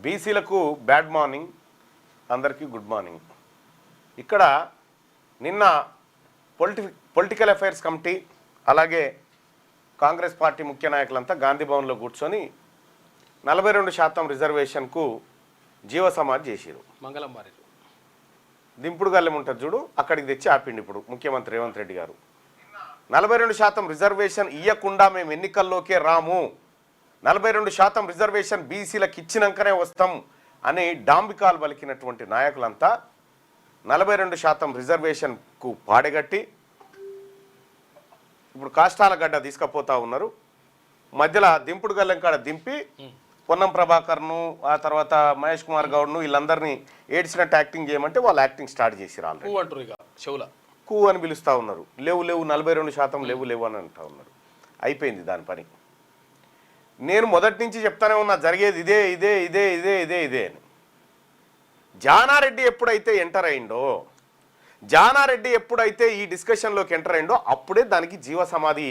బీసీలకు bad morning, అందరికీ good morning. ఇక్కడ నిన్న పొలిటికల్ అఫైర్స్ కమిటీ అలాగే కాంగ్రెస్ పార్టీ ముఖ్య నాయకులంతా గాంధీ భవన్లో కూర్చొని 42% రిజర్వేషన్కు జీవసమాధి చేసిరు. మంగళం మారి దింపుడు గల్లెం ఉంటుంది చూడు, అక్కడికి తెచ్చి ఆపిండి ఇప్పుడు ముఖ్యమంత్రి రేవంత్ రెడ్డి గారు. 42% రిజర్వేషన్ ఇవ్వకుండా మేము ఎన్నికల్లోకే రాము, 42% రిజర్వేషన్ బీసీలకు ఇచ్చినాకనే వస్తాం అని డాంబికాలు పలికినటువంటి నాయకులంతా 42% రిజర్వేషన్కు పాడగట్టి ఇప్పుడు కాష్టాల గడ్డ తీసుకుపోతా ఉన్నారు. మధ్యలో దింపుడు గల్లెం కాడ దింపి పొన్నం ప్రభాకర్ను ఆ తర్వాత మహేష్ కుమార్ గౌడ్ను వీళ్ళందరినీ ఏడ్చినట్టు యాక్టింగ్ చేయమంటే వాళ్ళు యాక్టింగ్ స్టార్ట్ చేసిరు. ఆల్రెడీ కూ అని పిలుస్తూ ఉన్నారు. లేవు 42% లేవు అని అంటూ ఉన్నారు. అయిపోయింది దాని పని. నేను మొదటి నుంచి చెప్తానే ఉన్నా జరిగేది ఇదే ఇదే ఇదే ఇదే ఇదే ఇదే అని. జానారెడ్డి ఎప్పుడైతే ఎంటర్ అయిండో, జానారెడ్డి ఎప్పుడైతే ఈ డిస్కషన్లోకి ఎంటర్ అయిండో అప్పుడే దానికి జీవ సమాధి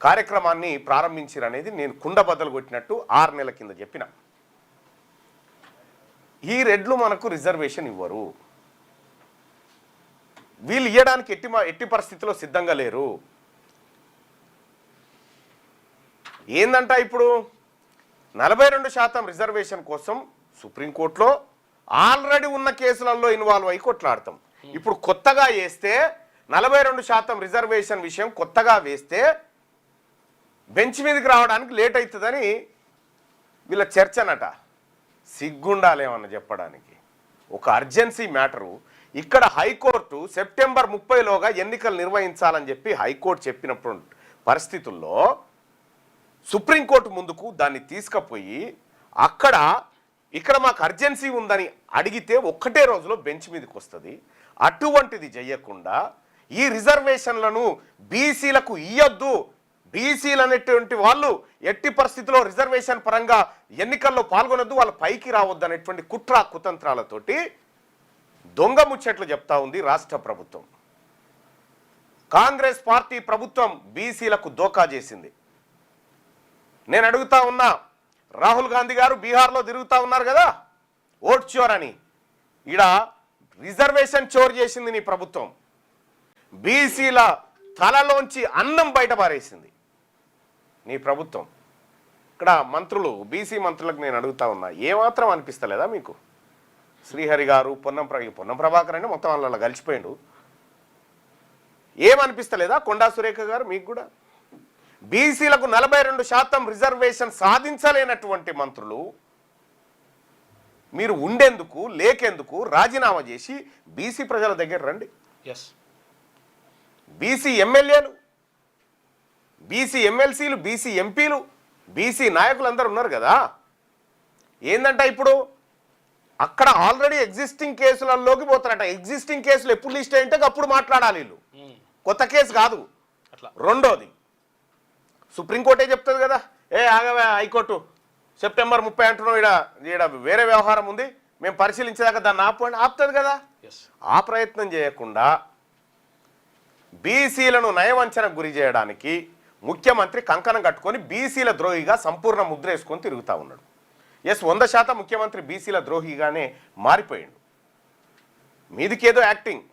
కార్యక్రమాన్ని ప్రారంభించారనేది నేను కుండ బద్దలు కొట్టినట్టు 6 నెలల కింద చెప్పిన. ఈ రెడ్లు మనకు రిజర్వేషన్ ఇవ్వరు, వీళ్ళు ఇవ్వడానికి ఎట్టి పరిస్థితిలో సిద్ధంగా లేరు. ఏందంట ఇప్పుడు 42% రిజర్వేషన్ కోసం సుప్రీంకోర్టులో ఆల్రెడీ ఉన్న కేసులలో ఇన్వాల్వ్ అయ్యి కొట్లాడతాం. ఇప్పుడు కొత్తగా వేస్తే 42% రిజర్వేషన్ విషయం కొత్తగా వేస్తే బెంచ్ మీదకి రావడానికి లేట్ అవుతుందని వీళ్ళ చర్చనట. సిగ్గుండాలేమన్నా చెప్పడానికి. ఒక అర్జెన్సీ మ్యాటరు. ఇక్కడ హైకోర్టు సెప్టెంబర్ 30లోగా ఎన్నికలు నిర్వహించాలని చెప్పి హైకోర్టు చెప్పినప్పుడు పరిస్థితుల్లో సుప్రీంకోర్టు ముందుకు దాన్ని తీసుకుపోయి ఇక్కడ మాకు అర్జెన్సీ ఉందని అడిగితే ఒక్కటే రోజులో బెంచ్ మీదకి వస్తుంది. అటువంటిది చేయకుండా ఈ రిజర్వేషన్లను బీసీలకు ఇయ్యొద్దు, బీసీలు అనేటువంటి వాళ్ళు ఎట్టి పరిస్థితుల్లో రిజర్వేషన్ పరంగా ఎన్నికల్లో పాల్గొనొద్దు, వాళ్ళు పైకి రావద్దు అనేటువంటి కుట్ర కుతంత్రాలతోటి దొంగ ముచ్చట్లు చెప్తా ఉంది రాష్ట్ర ప్రభుత్వం. కాంగ్రెస్ పార్టీ ప్రభుత్వం బీసీలకు దోకా చేసింది. నేను అడుగుతా ఉన్నా, రాహుల్ గాంధీ గారు బీహార్లో తిరుగుతూ ఉన్నారు కదా ఓట్ చోర్ అని. ఈడ రిజర్వేషన్ చోర్ చేసింది నీ ప్రభుత్వం. బీసీల తలలోంచి అన్నం బయట పారేసింది నీ ప్రభుత్వం. ఇక్కడ మంత్రులు, బీసీ మంత్రులకు నేను అడుగుతా ఉన్నా, ఏమాత్రం అనిపిస్తలేదా మీకు? శ్రీహరి గారు, పొన్నం ప్రభాకర్ అంటే మొత్తం వాళ్ళ కలిసిపోయిండు. ఏమనిపిస్తలేదా? కొండా సురేఖ గారు మీకు కూడా బీసీలకు 42% రిజర్వేషన్ సాధించలేనటువంటి మంత్రులు మీరు ఉండేందుకు లేకెందుకు రాజీనామా చేసి బీసీ ప్రజల దగ్గర రండి. బీసీ ఎమ్మెల్యేలు, బీసీ ఎమ్మెల్సీలు, బీసీ ఎంపీలు, బీసీ నాయకులు అందరూ ఉన్నారు కదా. ఏందంట ఇప్పుడు అక్కడ ఆల్రెడీ ఎగ్జిస్టింగ్ కేసులలోకి పోతారట. ఎగ్జిస్టింగ్ కేసులు ఎప్పుడు లిస్ట్ అయింటే అప్పుడు మాట్లాడాలి వీళ్ళు, కొత్త కేసు కాదు. రెండోది సుప్రీంకోర్టే చెప్తుంది కదా, ఆగవే హైకోర్టు సెప్టెంబర్ 30 అంటున్నాం, ఈడ వేరే వ్యవహారం ఉంది, మేము పరిశీలించేదాకా దాన్ని ఆపుతుంది కదా. ఆ ప్రయత్నం చేయకుండా బీసీలను నయవంచనకు గురి చేయడానికి ముఖ్యమంత్రి కంకణం కట్టుకొని బీసీల ద్రోహిగా సంపూర్ణ ముద్ర వేసుకొని తిరుగుతూ ఉన్నాడు. 100% ముఖ్యమంత్రి బీసీల ద్రోహిగానే మారిపోయిండు. మీదికేదో యాక్టింగ్,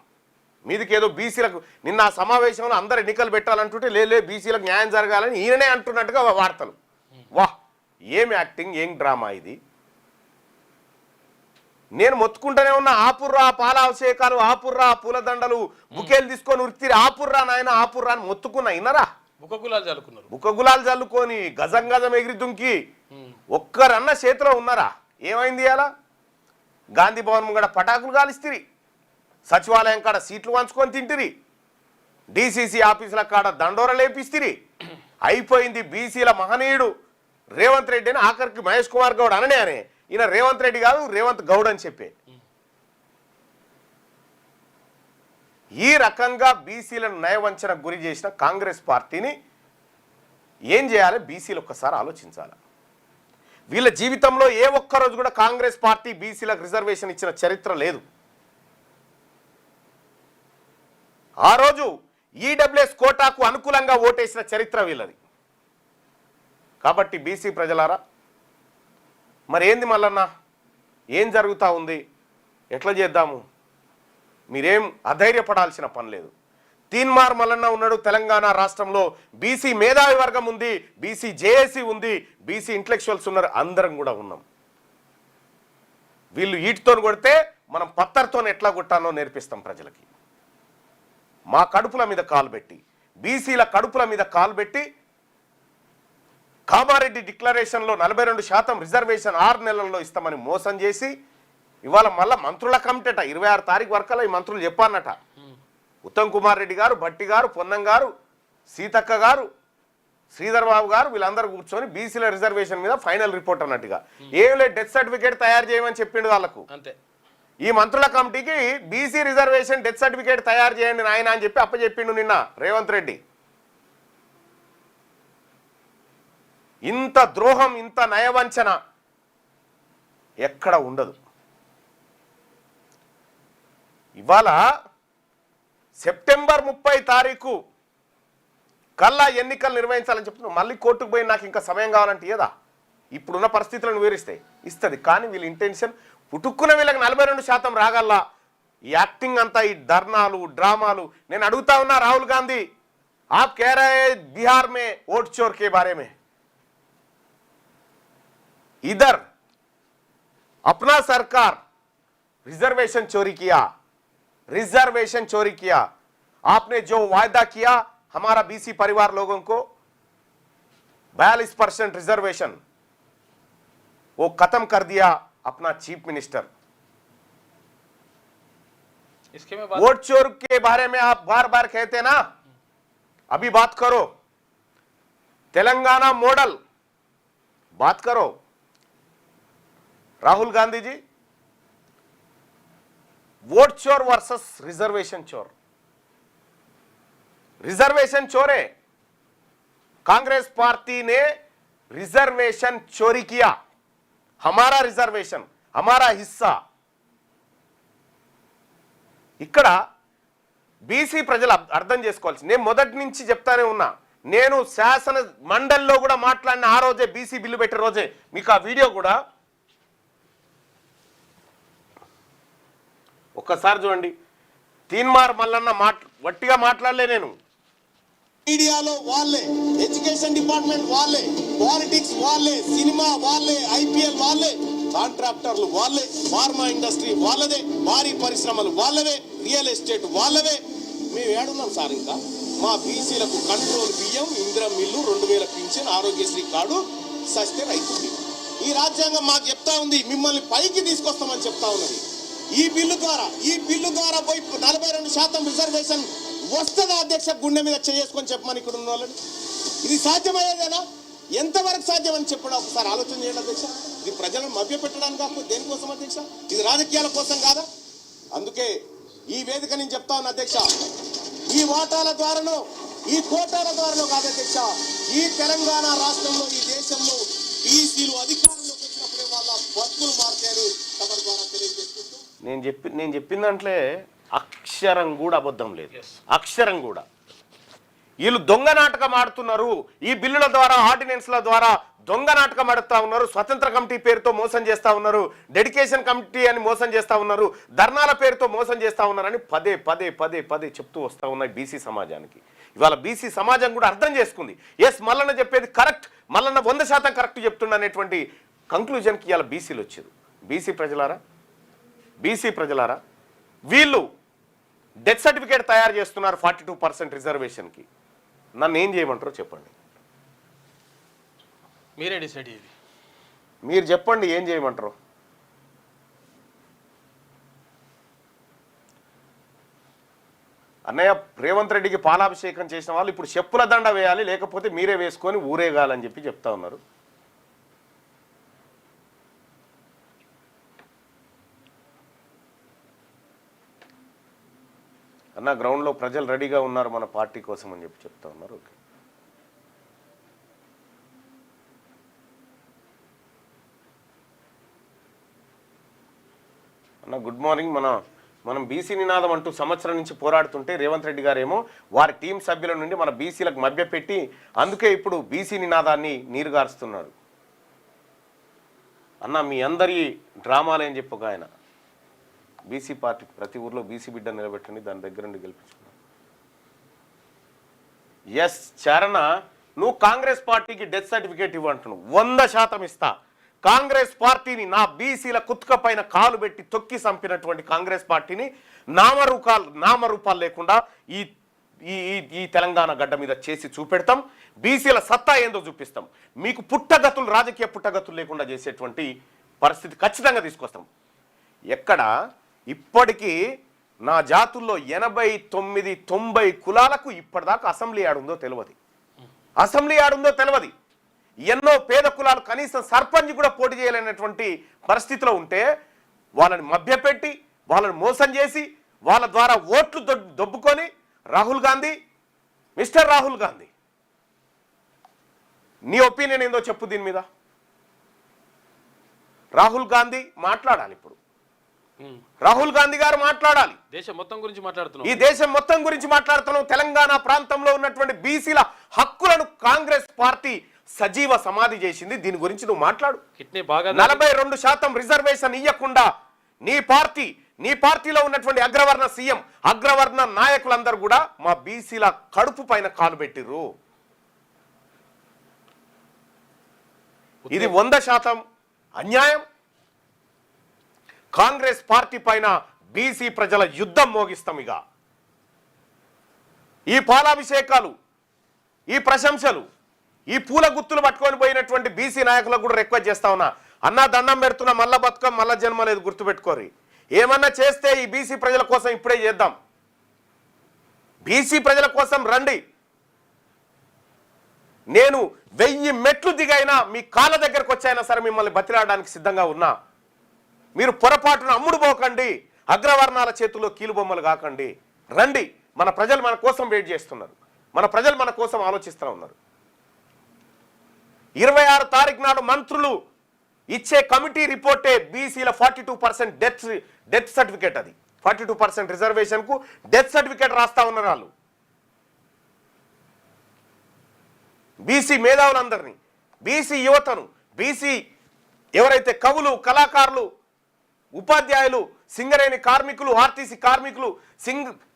మీదికేదో బీసీలకు నిన్న ఆ సమావేశంలో అందరు ఎన్నికలు పెట్టాలంటుంటే లే బీసీలకు న్యాయం జరగాలని ఈయననే అంటున్నట్టుగా వార్తలు. వాహ్, ఏం యాక్టింగ్, ఏం డ్రామా ఇది. నేను మొత్తుకుంటూనే ఉన్నా, ఆపుర్రా పాలాభిషేకాలు, ఆపుర్రా పూలదండలు, బుకేలు తీసుకొని ఉరితిరి, ఆపుర్రా నాయన ఆపుర్రా అని మొత్తుకున్నా. ఇన్నరా? బుక్కగులాలు చల్లుకొని గజం గజం ఎగిరి దుంకి ఒక్కరన్న చేతిలో ఉన్నారా? ఏమైంది అలా? గాంధీ భవన్ ముంగడ పటాకులు కాలిస్తిరి, సచివాలయం కాడ సీట్లు వంచుకొని తింటిరి, డిసిసి ఆఫీసుల కాడ దండోర లేపిస్తిరి. అయిపోయింది. బీసీల మహనీయుడు రేవంత్ రెడ్డి అని ఆఖరికి మహేష్ కుమార్ గౌడ్ అననే అనే, ఈయన రేవంత్ రెడ్డి కాదు రేవంత్ గౌడ్ అని చెప్పే. ఈ రకంగా బీసీలను నయవంచనకు గురి చేసిన కాంగ్రెస్ పార్టీని ఏం చేయాలి? బీసీలు ఒక్కసారి ఆలోచించాలి. వీళ్ళ జీవితంలో ఏ ఒక్కరోజు కూడా కాంగ్రెస్ పార్టీ బీసీలకు రిజర్వేషన్ ఇచ్చిన చరిత్ర లేదు. ఆ రోజు ఈడబ్ల్యూఎస్ కోటాకు అనుకూలంగా ఓటేసిన చరిత్ర వీళ్ళది. కాబట్టి బీసీ ప్రజలారా, మరి ఏంది మల్లన్న, ఏం జరుగుతూ ఉంది, ఎట్లా చేద్దాము? మీరేం అధైర్యపడాల్సిన పని లేదు. తీన్మార్ మల్లన్న ఉన్నాడు తెలంగాణ రాష్ట్రంలో, బీసీ మేధావి వర్గం ఉంది, బీసీ జేఏసీ ఉంది, బీసీ ఇంటలెక్చువల్స్ ఉన్నారు, అందరం కూడా ఉన్నాం. వీళ్ళు ఈటితో కొడితే మనం పత్తర్తో ఎట్లా కొట్టానో నేర్పిస్తాం ప్రజలకి. మా కడుపుల మీద కాలు పెట్టి, బీసీల కడుపుల మీద కాలు పెట్టి, కామారెడ్డి డిక్లరేషన్లో 42% రిజర్వేషన్ 6 నెలల్లో ఇస్తామని మోసం చేసి, ఇవాళ మళ్ళీ మంత్రుల కమిటీట 26 తారీఖు వరకల్లా ఈ మంత్రులు చెప్పానట. ఉత్తమ్ కుమార్ రెడ్డి గారు, భట్టి గారు, పొన్నం గారు, సీతక్క గారు, శ్రీధర్ బాబు గారు వీళ్ళందరూ కూర్చొని బీసీల రిజర్వేషన్ మీద ఫైనల్ రిపోర్ట్ అన్నట్టుగా ఏం లేదు, డెత్ సర్టిఫికేట్ తయారు చేయమని చెప్పిండు వాళ్ళకు. అంతే, ఈ మంత్రుల కమిటీకి బీసీ రిజర్వేషన్ డెత్ సర్టిఫికేట్ తయారు చేయండి నాయన అని చెప్పి అప్పచెప్పిండు నిన్న రేవంత్ రెడ్డి. ఇంత ద్రోహం, ఇంత నయవంచన ఎక్కడ ఉండదు. ఇవాళ సెప్టెంబర్ 30 తారీఖు కల్లా ఎన్నికలు నిర్వహించాలని చెప్తున్నాం. మళ్ళీ కోర్టుకు పోయి నాకు ఇంకా సమయం కావాలంటే ఏదా, ఇప్పుడున్న పరిస్థితులను వివరిస్తే ఇస్తుంది. కానీ వీళ్ళ ఇంటెన్షన్ పుట్టుక్కున్న వీళ్ళకి 42% రాగల్లా. ఈ యాక్టింగ్ అంతా, ఈ ధర్నాలు, డ్రామాలు. నేను అడుగుతా ఉన్నా రాహుల్ గాంధీ, ఆప్ కह रहे हैं बिहार में वोट चोर के बारे में, इधर अपना सरकार रिजर्वेशन चोरी किया, रिजर्वेशन चोरी किया। आपने जो वायदा किया हमारा बीसी परिवार लोगों को 42% रिजर्वेशन, वो खत्म कर दिया अपना चीफ मिनिस्टर। इसके में वोट चोर के बारे में आप बार बार कहते ना, अभी बात करो, तेलंगाना मॉडल बात करो। राहुल गांधी जी, वोट चोर वर्सेस रिजर्वेशन चोर। रिजर्वेशन चोर है, कांग्रेस पार्टी ने रिजर्वेशन चोरी किया, हमारा रिजर्वेशन, हमारा हिस्सा। ఇక్కడ బీసీ ప్రజలు అర్థం చేసుకోవాల్సి, నేను మొదటి నుంచి చెప్తానే ఉన్నా, నేను శాసన మండలిలో కూడా మాట్లాడిన ఆ రోజే, బీసీ బిల్లు పెట్టే రోజే, మీకు ఆ వీడియో కూడా ఒక్కసారి చూడండి. తీన్మార్ మల్లన్న వట్టిగా మాట్లాడలే నేను. మీడియాలో వాళ్ళే, ఎడ్యుకేషన్ డిపార్ట్మెంట్ వాళ్ళే, పాలిటిక్స్ వాళ్ళే, సినిమా వాళ్ళే, ఐపీఎల్ వాళ్ళే, కాంట్రాక్టర్లు వాళ్ళే, ఫార్మా ఇండస్ట్రీ వాళ్ళదే, భారీ పరిశ్రమలు వాళ్ళవే, రియల్ ఎస్టేట్ వాళ్ళవే. మేము ఏడున్నాం సార్. ఇంకా మా బీసీలకు కంట్రోల్ బియ్యం, ఇందిరా మిల్లు, 2000 పింఛన్, ఆరోగ్యశ్రీ కార్డు సస్తే రైతుంది. ఈ రాజ్యాంగం మాకు చెప్తా ఉంది, మిమ్మల్ని పైకి తీసుకొస్తామని చెప్తా ఉన్నది. ఈ బిల్లు ద్వారా పోయి 42% రిజర్వేషన్ వస్తుందా అధ్యక్ష? గుండె మీద చేసుకొని చెప్పమని ఇక్కడ ఉన్న వాళ్ళని. ఇది సాధ్యమయ్యేదేనా? ఎంతవరకు సాధ్యం అని చెప్పడం ఒకసారి ఆలోచన చేయండి అధ్యక్ష. ఇది ప్రజలను మభ్యపెట్టడానికి కాకపోతే దేనికోసం అధ్యక్ష? ఇది రాజకీయాల కోసం కాదా? అందుకే ఈ వేదిక నేను చెప్తా ఉన్నా అధ్యక్ష, ఈ వాటాల ద్వారానో, ఈ కోటాల ద్వారానో కాదు అధ్యక్ష, ఈ తెలంగాణ రాష్ట్రంలో, ఈ దేశంలో బీసీలు అధికారంలోకి వచ్చినప్పుడే వాళ్ళ బతుకులు మారుతాయని తమ ద్వారా తెలియజేసుకుంటూ, నేను చెప్పిన దాంట్లో అక్షరం కూడా అబద్ధం లేదు, అక్షరం కూడా. వీళ్ళు దొంగ నాటకం ఆడుతున్నారు. ఈ బిల్లుల ద్వారా, ఆర్డినెన్స్ల ద్వారా దొంగ నాటకం ఆడుతూ ఉన్నారు. స్వతంత్ర కమిటీ పేరుతో మోసం చేస్తూ ఉన్నారు, డెడికేషన్ కమిటీ అని మోసం చేస్తూ ఉన్నారు, ధర్నాల పేరుతో మోసం చేస్తూ ఉన్నారని పదే పదే పదే పదే చెప్తూ వస్తూ ఉన్నాయి బీసీ సమాజానికి. ఇవాళ బీసీ సమాజం కూడా అర్థం చేసుకుంది, ఎస్ మల్లన్న చెప్పేది కరెక్ట్, మల్లన్న 100% కరెక్ట్ చెప్తుండ అనేటువంటి కంక్లూజన్కి ఇవాళ బీసీలు వచ్చారు. బీసీ ప్రజలారా, వీళ్ళు డెత్ సర్టిఫికేట్ తయారు చేస్తున్నారు 42% రిజర్వేషన్కి. నన్ను ఏం చేయమంటారో చెప్పండి, మీరే డిసైడ్ చేయండి. మీరు చెప్పండి ఏం చేయమంటారు. అన్నయ్య, రేవంత్ రెడ్డికి పాలాభిషేకం చేసిన వాళ్ళు ఇప్పుడు చెప్పుల దండ వేయాలి, లేకపోతే మీరే వేసుకొని ఊరేగాలని చెప్పి చెప్తా ఉన్నారు. అన్న, గ్రౌండ్లో ప్రజలు రెడీగా ఉన్నారు మన పార్టీ కోసం అని చెప్పి చెప్తా ఉన్నారు. ఓకే అన్న, గుడ్ మార్నింగ్. మనం బీసీ నినాదం అంటూ సంవత్సరం నుంచి పోరాడుతుంటే రేవంత్ రెడ్డి గారేమో వారి టీం సభ్యుల నుండి మన బీసీలకు మభ్యపెట్టి అందుకే ఇప్పుడు బీసీ నినాదాన్ని నీరుగారుస్తున్నారు. అన్న మీ అందరి డ్రామాలు ఏం చెప్పక ఆయన బీసీ పార్టీ ప్రతి ఊర్లో బీసీ బిడ్డ నిలబెట్టండి దాని దగ్గర నుండి గెలిపించుకున్నాను. ఎస్ చరణ, నువ్వు కాంగ్రెస్ పార్టీకి డెత్ సర్టిఫికేట్ ఇవ్వంటున్నావు. 100% ఇస్తా. కాంగ్రెస్ పార్టీని, నా బీసీల కుత్క పైన కాలు పెట్టి తొక్కి చంపినటువంటి కాంగ్రెస్ పార్టీని నామరూపాలు లేకుండా ఈ ఈ ఈ తెలంగాణ గడ్డ మీద చేసి చూపెడతాం. బీసీల సత్తా ఏందో చూపిస్తాం. మీకు పుట్టగతులు, రాజకీయ పుట్టగతులు లేకుండా చేసేటువంటి పరిస్థితి ఖచ్చితంగా తీసుకొస్తాం. ఎక్కడ ఇప్పటికీ నా జాతుల్లో 89-90 కులాలకు ఇప్పటిదాకా అసెంబ్లీ ఆడుందో తెలియదు. ఎన్నో పేద కులాలు కనీసం సర్పంచ్ కూడా పోటీ చేయలేనటువంటి పరిస్థితిలో ఉంటే వాళ్ళని మభ్యపెట్టి, వాళ్ళని మోసం చేసి, వాళ్ళ ద్వారా ఓట్లు దొబ్బుకొని మిస్టర్ రాహుల్ గాంధీ నీ ఒపీనియన్ ఏందో చెప్పు దీని మీద. రాహుల్ గాంధీ మాట్లాడాలి. ఇప్పుడు రాహుల్ గాంధీ గారు మాట్లాడాలి. దేశం మొత్తం గురించి మాట్లాడుతున్నాం. ఈ దేశం మొత్తం గురించి మాట్లాడుతున్నాం. తెలంగాణ ప్రాంతంలో ఉన్నటువంటి బీసీల హక్కులను కాంగ్రెస్ పార్టీ సజీవ సమాధి చేసింది. దీని గురించి నువ్వు మాట్లాడు. 42% రిజర్వేషన్ ఇవ్వకుండా నీ పార్టీలో ఉన్నటువంటి అగ్రవర్ణ సీఎం, అగ్రవర్ణ నాయకులందరూ కూడా మా బీసీల కడుపు పైన కాలు పెట్టిర్రు. ఇది 100% అన్యాయం. కాంగ్రెస్ పార్టీ పైన బీసీ ప్రజల యుద్ధం మోగిస్తాం. ఇక ఈ పాలాభిషేకాలు, ఈ ప్రశంసలు, ఈ పూల గుత్తులు పట్టుకొని పోయినటువంటి బీసీ నాయకులకు కూడా రిక్వెస్ట్ చేస్తా ఉన్నా. అన్నా దండం పెడుతున్నా, మళ్ళా బతుకం మళ్ళా జన్మ లేదు, గుర్తుపెట్టుకోరి. ఏమన్నా చేస్తే ఈ బీసీ ప్రజల కోసం ఇప్పుడే చేద్దాం. బీసీ ప్రజల కోసం రండి. నేను 1000 మెట్లు దిగైనా మీ కాళ్ళ దగ్గరకు వచ్చైనా సరే మిమ్మల్ని బతిలాడడానికి సిద్ధంగా ఉన్నా. మీరు పొరపాటున అమ్ముడు పోకండి, అగ్రవర్ణాల చేతుల్లో కీలుబొమ్మలు కాకండి. రండి. మన ప్రజలు మన కోసం వెయిట్ చేస్తున్నారు. మన ప్రజలు మన కోసం ఆలోచిస్తూ ఉన్నారు. 26 తారీఖు నాడు మంత్రులు ఇచ్చే కమిటీ రిపోర్టే బీసీల 42% డెత్ సర్టిఫికేట్. అది 42% రిజర్వేషన్ కు డెత్ సర్టిఫికేట్ రాస్తా ఉన్నారు వాళ్ళు. బీసీ మేధావులందరినీ, బీసీ యువతను, బీసీ ఎవరైతే కవులు, కళాకారులు, ఉపాధ్యాయులు, సింగరేణి కార్మికులు, ఆర్టీసీ కార్మికులు,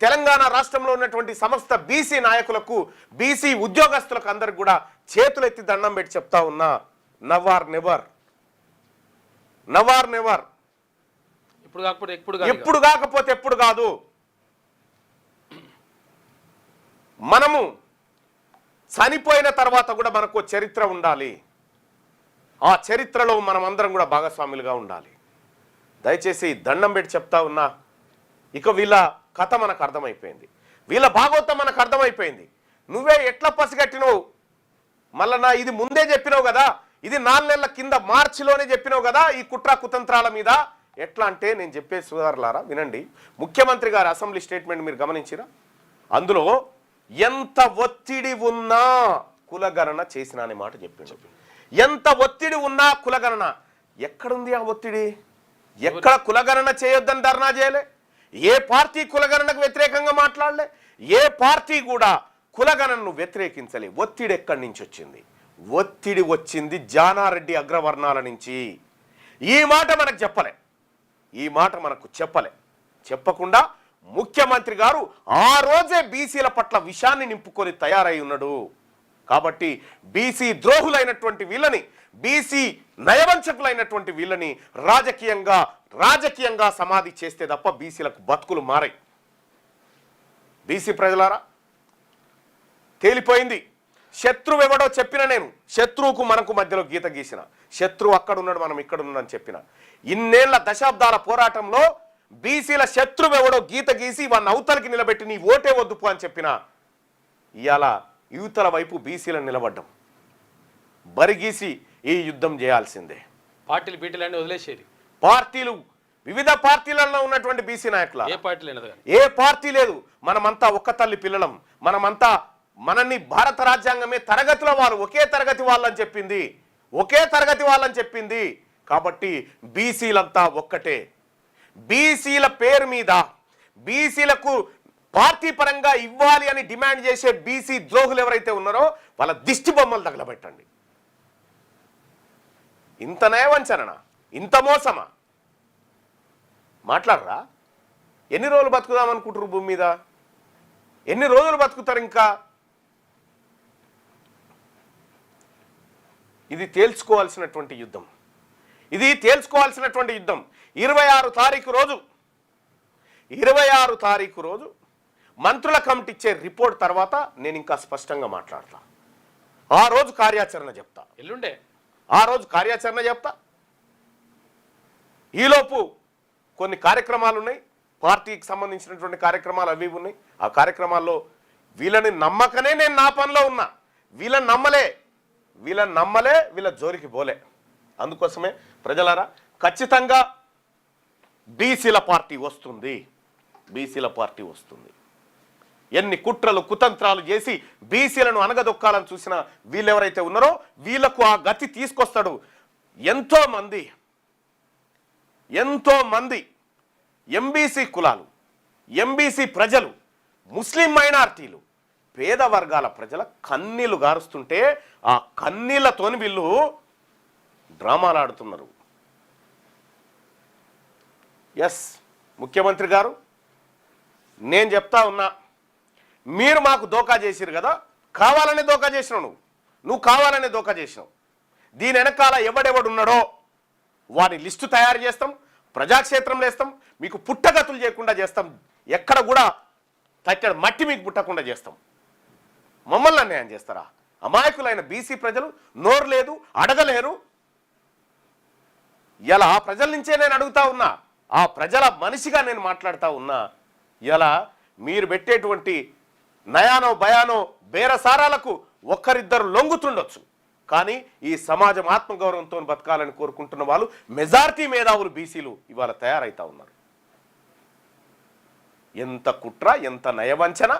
తెలంగాణ రాష్ట్రంలో ఉన్నటువంటి సమస్త బీసీ నాయకులకు, బీసీ ఉద్యోగస్తులకు అందరికి కూడా చేతులెత్తి దండం పెట్టి చెప్తా ఉన్నా, నవార్ నెవర్. ఇప్పుడు కాకపోతే ఎప్పుడు కాదు. మనము చనిపోయిన తర్వాత కూడా మనకు చరిత్ర ఉండాలి. ఆ చరిత్రలో మనం అందరం కూడా భాగస్వాములుగా ఉండాలి. దయచేసి దండం పెట్టి చెప్తా ఉన్నా. ఇక వీళ్ళ కథ మనకు అర్థమైపోయింది, వీళ్ళ భాగవతం మనకు అర్థమైపోయింది. నువ్వే ఎట్లా పసిగట్టినవు? మళ్ళా ఇది ముందే చెప్పినావు కదా, ఇది 4 నెలల కింద మార్చిలోనే చెప్పినావు కదా ఈ కుట్ర కుతంత్రాల మీద. ఎట్లా అంటే నేను చెప్పే సోదరులారా వినండి. ముఖ్యమంత్రి గారి అసెంబ్లీ స్టేట్మెంట్ మీరు గమనించిరా? అందులో ఎంత ఒత్తిడి ఉన్నా కులగణన చేసిన అనే మాట చెప్పిండు. ఎంత ఒత్తిడి ఉన్నా కులగణన ఎక్కడుంది? ఆ ఒత్తిడి ఎక్కడ? కులగణన చేయొద్దని ధర్నా చేయలే. ఏ పార్టీ కులగణనకు వ్యతిరేకంగా మాట్లాడలే. ఏ పార్టీ కూడా కులగణనను వ్యతిరేకించలే. ఒత్తిడి ఎక్కడి నుంచి వచ్చింది? ఒత్తిడి వచ్చింది జానారెడ్డి అగ్రవర్ణాల నుంచి. ఈ మాట మనకు చెప్పలే. చెప్పకుండా ముఖ్యమంత్రి గారు ఆ రోజే బీసీల పట్ల విషాన్ని నింపుకొని తయారై ఉన్నాడు. కాబట్టి బీసీ ద్రోహులైనటువంటి వీళ్ళని, బీసీ నయవంచకులైనటువంటి వీళ్ళని రాజకీయంగా సమాధి చేస్తే తప్ప బీసీలకు బతుకులు మారాయి. బీసీ ప్రజలారా తేలిపోయింది. శత్రువు ఎవడో చెప్పిన, నేను శత్రువుకు మనకు మధ్యలో గీత గీసిన, శత్రువు అక్కడ ఉన్నాడు మనం ఇక్కడ ఉన్నాడని చెప్పిన. ఇన్నేళ్ల దశాబ్దాల పోరాటంలో బీసీల శత్రువు ఎవడో గీత గీసి వాడిని అవతలకి నిలబెట్టి నీ ఓటే వద్దుపు అని చెప్పిన. ఇవాళ యువతల వైపు బీసీలను నిలబడ్డం, బరిగీసి ఈ యుద్ధం చేయాల్సిందే. పార్టీలు బీటీలన్నీ వదిలేసేది. పార్టీలు, వివిధ పార్టీలలో ఉన్నటువంటి బీసీ నాయకుల ఏ పార్టీ లేదు. మనమంతా ఒక్క తల్లి పిల్లలం. మనల్ని భారత రాజ్యాంగమే తరగతుల వాళ్ళు, ఒకే తరగతి వాళ్ళని చెప్పింది. కాబట్టి బీసీలంతా ఒక్కటే. బీసీల పేరు మీద బీసీలకు పార్టీ పరంగా ఇవ్వాలి అని డిమాండ్ చేసే బీసీ ద్రోహులు ఎవరైతే ఉన్నారో వాళ్ళ దిష్టి బొమ్మలు తగలబెట్టండి. ఇంత నయవంచన ఇంత మోసమా? మాట్లాడరా? ఎన్ని రోజులు బతుకుదాం అనుకుంటారు భూమి మీద? ఎన్ని రోజులు బతుకుతారు ఇంకా? ఇది తేల్చుకోవాల్సినటువంటి యుద్ధం. 26 తారీఖు రోజు మంత్రుల కమిటీ ఇచ్చే రిపోర్ట్ తర్వాత నేను ఇంకా స్పష్టంగా మాట్లాడతా. ఆ రోజు కార్యాచరణ చెప్తా. ఎల్లుండే ఈలోపు కొన్ని కార్యక్రమాలు ఉన్నాయి, పార్టీకి సంబంధించినటువంటి కార్యక్రమాలు అవి ఉన్నాయి. ఆ కార్యక్రమాల్లో వీళ్ళని నమ్మకనే నేను నా పనిలో ఉన్నా. వీళ్ళని నమ్మలే, వీళ్ళ జోలికి పోలే. అందుకోసమే ప్రజలారా, ఖచ్చితంగా బీసీల పార్టీ వస్తుంది. ఎన్ని కుట్రలు కుతంత్రాలు చేసి బీసీలను అనగదొక్కాలని చూసిన వీళ్ళెవరైతే ఉన్నారో వీళ్లకు ఆ గతి తీసుకొస్తాడు. ఎంతో మంది ఎంబీసీ కులాలు, ఎంబీసీ ప్రజలు, ముస్లిం మైనారిటీలు, పేద వర్గాల ప్రజల కన్నీళ్లు గారుస్తుంటే ఆ కన్నీళ్లతోని వీళ్ళు డ్రామాలు ఆడుతున్నారు. ఎస్, ముఖ్యమంత్రి గారు, నేను చెప్తా ఉన్నా, మీరు మాకు దోకా చేసిరు కదా, కావాలనే దోకా చేసినావు. నువ్వు కావాలనే దోకా చేసినావు. దీని వెనకాల ఎవడెవడున్నాడో వారి లిస్టు తయారు చేస్తాం, ప్రజాక్షేత్రంలో వేస్తాం, మీకు పుట్టగతులు చేయకుండా చేస్తాం, ఎక్కడ కూడా తట్టెడు మట్టి మీకు పుట్టకుండా చేస్తాం. మమ్మల్ని అన్యాయం చేస్తారా? అమాయకులైన బీసీ ప్రజలు నోరు లేదు, అడగలేరు. ఇలా ఆ ప్రజల నుంచే నేను అడుగుతా ఉన్నా, ఆ ప్రజల మనిషిగా నేను మాట్లాడుతూ ఉన్నా. ఇలా మీరు పెట్టేటువంటి నయానో భయానో బేరసారాలకు ఒక్కరిద్దరు లొంగుతుండొచ్చు, కానీ ఈ సమాజం ఆత్మగౌరవంతో బతకాలని కోరుకుంటున్న వాళ్ళు మెజారిటీ మేధావులు బీసీలు ఇవాళ తయారైతా ఉన్నారు. ఎంత కుట్ర, ఎంత నయవంచన!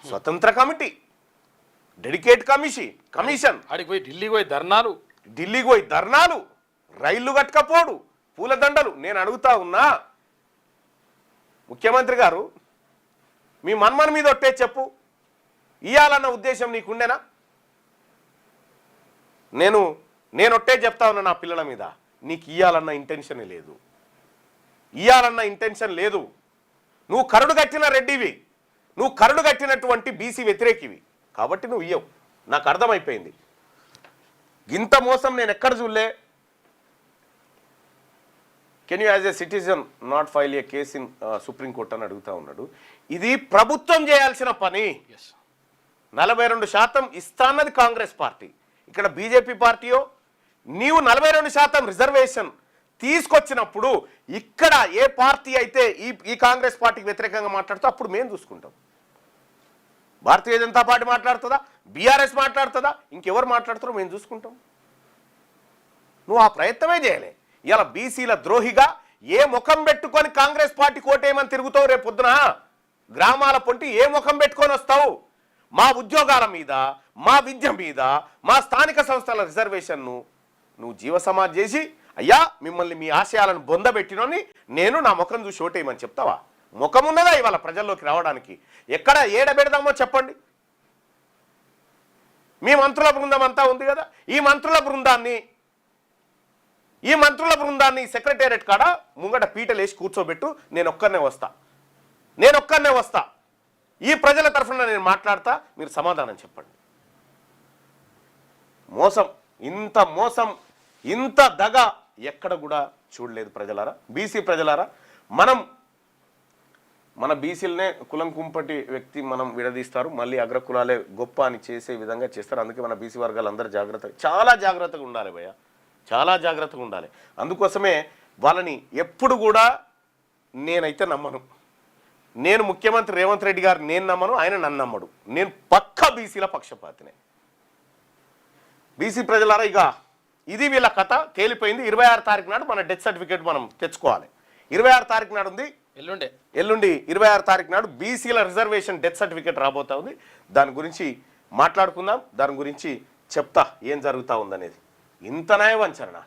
స్వతంత్ర కమిటీ, డెడికేట్ కమిషన్, ఆడికి పోయి ఢిల్లీకి పోయి ధర్నాలు, రైళ్లు కట్టకపోడు, పూలదండలు. నేను అడుగుతా ఉన్నా, ముఖ్యమంత్రి గారు, మీ మన్మన్ మీద ఒట్టే చెప్పు, ఇయ్యాలన్న ఉద్దేశం నీకుండేనా? నేను ఒట్టే చెప్తా ఉన్నా, నా పిల్లల మీద నీకు ఇయ్యాలన్న ఇంటెన్షన్ లేదు. నువ్వు కరుడు కట్టిన రెడ్డివి, నువ్వు కరుడు కట్టినటువంటి బీసీ వ్యతిరేకివి, కాబట్టి నువ్వు ఇయ్యవు. నాకు అర్థమైపోయింది. ఇంత మోసం నేను ఎక్కడ చూడలే. Can you as a citizen not file A case in supreme court అని అడుగుతా ఉన్నాడు. ఇది ప్రభుత్వం చేయాల్సిన పని. 42% ఇస్తాన్నది కాంగ్రెస్ పార్టీ, ఇక్కడ బీజేపీ పార్టీయో. నీవు 42% రిజర్వేషన్ తీసుకొచ్చినప్పుడు ఇక్కడ ఏ పార్టీ అయితే ఈ కాంగ్రెస్ పార్టీకి వ్యతిరేకంగా మాట్లాడుతూ అప్పుడు మేము చూసుకుంటాం. భారతీయ జనతా పార్టీ మాట్లాడుతుందా, బీఆర్ఎస్ మాట్లాడుతుందా, ఇంకెవరు మాట్లాడుతారో మేము చూసుకుంటాం. నువ్వు ఆ ప్రయత్నమే చేయలే. ఇలా బీసీల ద్రోహిగా ఏ ముఖం పెట్టుకొని కాంగ్రెస్ పార్టీ కోటేయమని తిరుగుతావు? రేపు పొద్దున గ్రామాల పొంటి ఏ ముఖం పెట్టుకొని వస్తావు? మా ఉద్యోగాల మీద, మా విద్య మీద, మా స్థానిక సంస్థల రిజర్వేషన్ను నువ్వు జీవసమాజ్ చేసి, అయ్యా మిమ్మల్ని మీ ఆశయాలను బొందబెట్టినోని నేను నా ముఖం చూసి ఓటేయమని చెప్తావా? ముఖం ఉన్నదా ఇవాళ ప్రజల్లోకి రావడానికి? ఎక్కడ ఏడబెడదామో చెప్పండి. మీ మంత్రుల బృందం అంతా ఉంది కదా, ఈ మంత్రుల బృందాన్ని సెక్రటేరియట్ కాడ ముంగట పీటలు వేసి కూర్చోబెట్టు. నేను ఒక్కనే వస్తా, ఈ ప్రజల తరఫున నేను మాట్లాడతా, మీరు సమాధానం చెప్పండి. మోసం, ఇంత దగ ఎక్కడ కూడా చూడలేదు ప్రజలారా, బీసీ ప్రజలారా. మన బీసీలనే కులం కుంపటి వ్యక్తి మనం విడదీస్తారు, మళ్ళీ అగ్రకులాలే గొప్ప అని చేసే విధంగా చేస్తారు. అందుకే మన బీసీ వర్గాలు అందరూ చాలా జాగ్రత్తగా ఉండాలి భయ్య, చాలా జాగ్రత్తగా ఉండాలి. అందుకోసమే వాళ్ళని ఎప్పుడు కూడా నేనైతే నమ్మను. నేను ముఖ్యమంత్రి రేవంత్ రెడ్డి గారు నేను నమ్మను, ఆయన నన్ను నమ్మడు. నేను పక్కా బీసీల పక్షపాతినే. బీసీ ప్రజలారా, ఇక ఇది వీళ్ళ కథ తేలిపోయింది. 26 తారీఖు నాడు మన డెత్ సర్టిఫికేట్ మనం తెచ్చుకోవాలి. 26 తారీఖు నాడు ఉంది, ఎల్లుండి 26 తారీఖు నాడు బీసీల రిజర్వేషన్ డెత్ సర్టిఫికేట్ రాబోతా ఉంది. దాని గురించి మాట్లాడుకుందాం, దాని గురించి చెప్తా ఏం జరుగుతూ ఉందనేది. ఇంత నయవంచన.